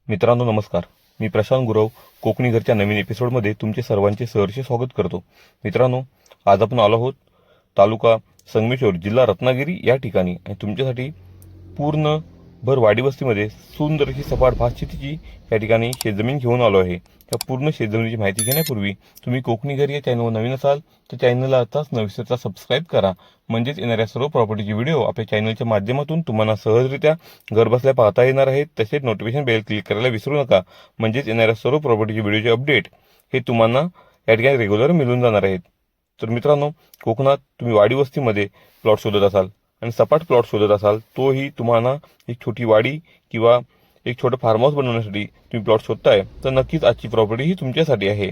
मित्रांनो नमस्कार. मी प्रशांत गुरव कोकणी घरच्या नवीन एपिसोडमध्ये तुमचे सर्वांचे सहर्ष स्वागत करतो. मित्रांनो, आज आपण आलो आहोत तालुका संगमेश्वर, जिल्हा रत्नागिरी या ठिकाणी आणि तुमच्यासाठी पूर्ण भर वाडीवस्तीमध्ये सुंदर अशी सपाट भातशेतीची या ठिकाणी शेतजमीन घेऊन आलो आहे. या पूर्ण शेतजमिनीची माहिती घेण्यापूर्वी तुम्ही कोकणी घर या चॅनलवर नवीन असाल तर चॅनलला आताच न विसरता सबस्क्राईब करा, म्हणजेच येणाऱ्या सर्व प्रॉपर्टीचे व्हिडिओ आपल्या चॅनलच्या माध्यमातून तुम्हाला सहजरित्या घरबसल्या पाहता येणार आहेत. तसेच नोटिफिकेशन बेल क्लिक करायला विसरू नका, म्हणजेच येणाऱ्या सर्व प्रॉपर्टीचे व्हिडिओचे अपडेट हे तुम्हाला या ठिकाणी रेग्युलर मिळून जाणार आहेत. तर मित्रांनो, कोकणात तुम्ही वाडी वस्तीमध्ये प्लॉट शोधत असाल आणि सपाट प्लॉट शोधत असाल, तोही तुम्हाला एक छोटी वाडी किंवा एक छोटं फार्म हाऊस बनवण्यासाठी तुम्ही प्लॉट शोधताय, तर नक्कीच आजची प्रॉपर्टी ही तुमच्यासाठी आहे.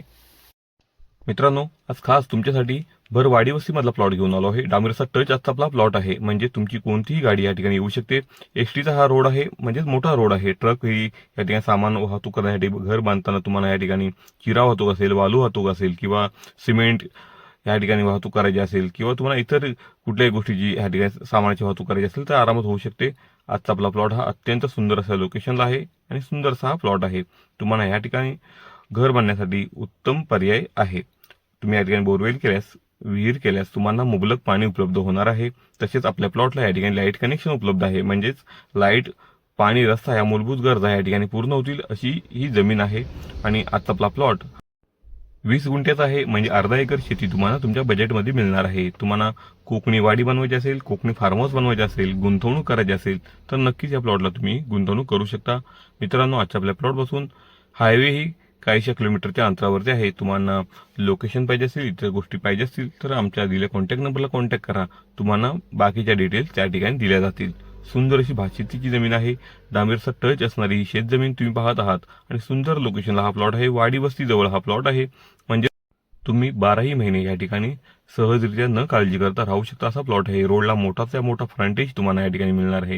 मित्रांनो, आज खास तुमच्यासाठी भर वाडी वस्तीमधला प्लॉट घेऊन आलो आहे. डांबरेचा टच असता आपला प्लॉट आहे, म्हणजे तुमची कोणतीही गाडी या ठिकाणी येऊ शकते. एसटीचा हा रोड आहे, म्हणजेच मोठा रोड आहे. ट्रक ही या ठिकाणी सामान वाहतूक करण्यासाठी, घर बांधताना तुम्हाला या ठिकाणी चिरा वाहतूक असेल, वालू वाहतूक असेल किंवा सिमेंट या ठिकाणी वाहतूक करायची असेल किंवा तुम्हाला इतर कुठल्याही गोष्टीची या ठिकाणी सामानाची वाहतूक करायची असेल तर आरामात होऊ शकते. आजचा आपला प्लॉट हा अत्यंत सुंदर असा लोकेशनला आहे आणि सुंदरसा हा प्लॉट आहे. तुम्हाला या ठिकाणी घर बांधण्यासाठी उत्तम पर्याय आहे. तुम्ही या ठिकाणी बोरवेल केल्यास, विहीर केल्यास तुम्हाला मुबलक पाणी उपलब्ध होणार आहे. तसेच आपल्या प्लॉटला या ठिकाणी लाईट कनेक्शन उपलब्ध आहे, म्हणजेच लाईट, पाणी, रस्ता या मूलभूत गरजा या ठिकाणी पूर्ण होतील अशी ही जमीन आहे. आणि आजचा आपला प्लॉट 20 गुंठ्याचा आहे, म्हणजे अर्धा एकर शेती तुम्हाला तुमच्या बजेटमध्ये मिळणार आहे. तुम्हाला कोकणी वाडी बनवायची असेल, कोकणी फार्म हाऊस बनवायचे असेल, गुंतवणूक करायची असेल तर नक्कीच या प्लॉटला तुम्ही गुंतवणूक करू शकता. मित्रांनो, आजच्या आपल्या प्लॉटपासून हायवे ही काहीशा किलोमीटरच्या अंतरावरती आहे. तुम्हाला लोकेशन पाहिजे असेल, इतर गोष्टी पाहिजे असतील तर आमच्या दिलेल्या कॉन्टॅक्ट नंबरला कॉन्टॅक्ट करा. तुम्हाला बाकीच्या डिटेल्स त्या ठिकाणी दिल्या जातील. सुंदर अशी भातशेतीची जमीन आहे. डांबरेचा टच असणारी ही शेतजमीन तुम्ही पाहत आहात आणि सुंदर लोकेशनला हा प्लॉट आहे. वाडी वस्ती जवळ हा प्लॉट आहे, म्हणजे तुम्ही 12ही महिने या ठिकाणी सहजरित्या न काळजी करता राहू शकता असा प्लॉट आहे. रोडला मोठाचा मोठा फ्रंटेज तुम्हाला या ठिकाणी मिळणार आहे.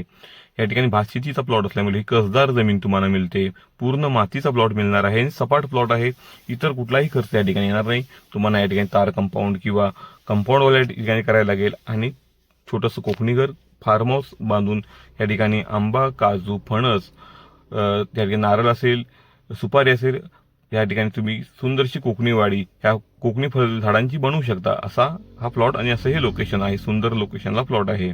या ठिकाणी भातशेतीचा प्लॉट असल्यामुळे कसदार जमीन तुम्हाला मिळते. पूर्ण मातीचा प्लॉट मिळणार आहे आणि सपाट प्लॉट आहे. इतर कुठलाही खर्च या ठिकाणी येणार नाही. तुम्हाला या ठिकाणी तार कंपाऊंड किंवा कंपाऊंडवाल्या ठिकाणी करायला लागेल आणि छोटंसं कोकणी घर, फार्म हाऊस बांधून या ठिकाणी आंबा, काजू, फणस, त्या ठिकाणी नारळ असेल, सुपारी असेल, या ठिकाणी तुम्ही सुंदरशी कोकणी वाडी ह्या कोकणी फळ झाडांची बनवू शकता असा हा प्लॉट आणि असं हे लोकेशन आहे. सुंदर लोकेशनला प्लॉट आहे.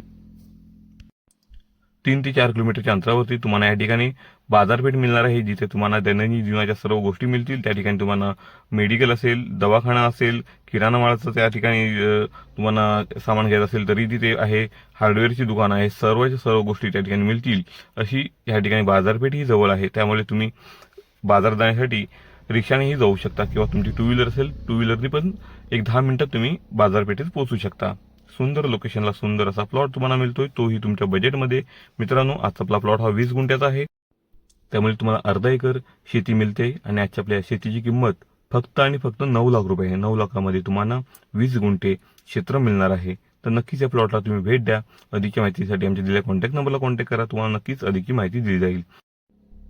3 ते 4 किलोमीटरच्या अंतरावरती तुम्हाला या ठिकाणी बाजारपेठ मिळणार आहे, जिथे तुम्हाला दैनंदिन जीवनाच्या सर्व गोष्टी मिळतील. त्या ठिकाणी तुम्हाला मेडिकल असेल, दवाखाना असेल, किराणा मालाचं त्या ठिकाणी तुम्हाला सामान घ्यायचं असेल तरी तिथे आहे. हार्डवेअरची दुकान आहे. सर्वच्या सर्व गोष्टी त्या ठिकाणी मिळतील अशी या ठिकाणी बाजारपेठ ही जवळ आहे. त्यामुळे तुम्ही बाजार जाण्यासाठी रिक्षानेही जाऊ शकता किंवा तुमची टू व्हीलर असेल, टू व्हीलरनी पण एक 10 मिनिटात तुम्ही बाजारपेठेत पोहोचू शकता. सुंदर लोकेशनला सुंदर असा प्लॉट तुम्हाला मिळतोय, तोही तुमच्या बजेटमध्ये. मित्रांनो, आजचा आपला प्लॉट हा 20 गुंठ्याचा आहे, त्यामुळे तुम्हाला अर्धा एकर शेती मिळते आणि आजच्या आपल्या शेतीची किंमत फक्त आणि फक्त 9 लाख रुपये आहे. 9 लाखामध्ये तुम्हाला 20 गुंठे क्षेत्र मिळणार आहे. तर नक्कीच या प्लॉटला तुम्ही भेट द्या. अधिकच्या माहितीसाठी आमच्या दिलेल्या कॉन्टॅक्ट नंबरला कॉन्टॅक्ट करा. तुम्हाला नक्कीच अधिकची माहिती दिली जाईल.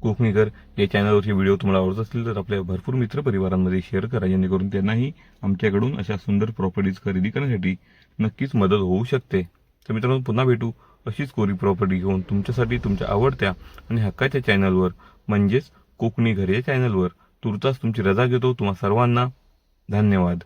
कोकणी घर या चॅनलवरचे व्हिडिओ तुम्हाला आवडत असतील तर आपल्या भरपूर मित्रपरिवारांमध्ये शेअर करा, जेणेकरून त्यांनाही आमच्याकडून अशा सुंदर प्रॉपर्टीज खरेदी करण्यासाठी नक्कीच मदत होऊ शकते. तर मित्रांनो, पुन्हा भेटू अशीच कोरी प्रॉपर्टी घेऊन तुमच्यासाठी तुमच्या आवडत्या आणि हक्काच्या चॅनलवर, म्हणजेच कोकणी घर या चॅनलवर. तुर्तास तुमची रजा घेतो. तुम्हा सर्वांना धन्यवाद.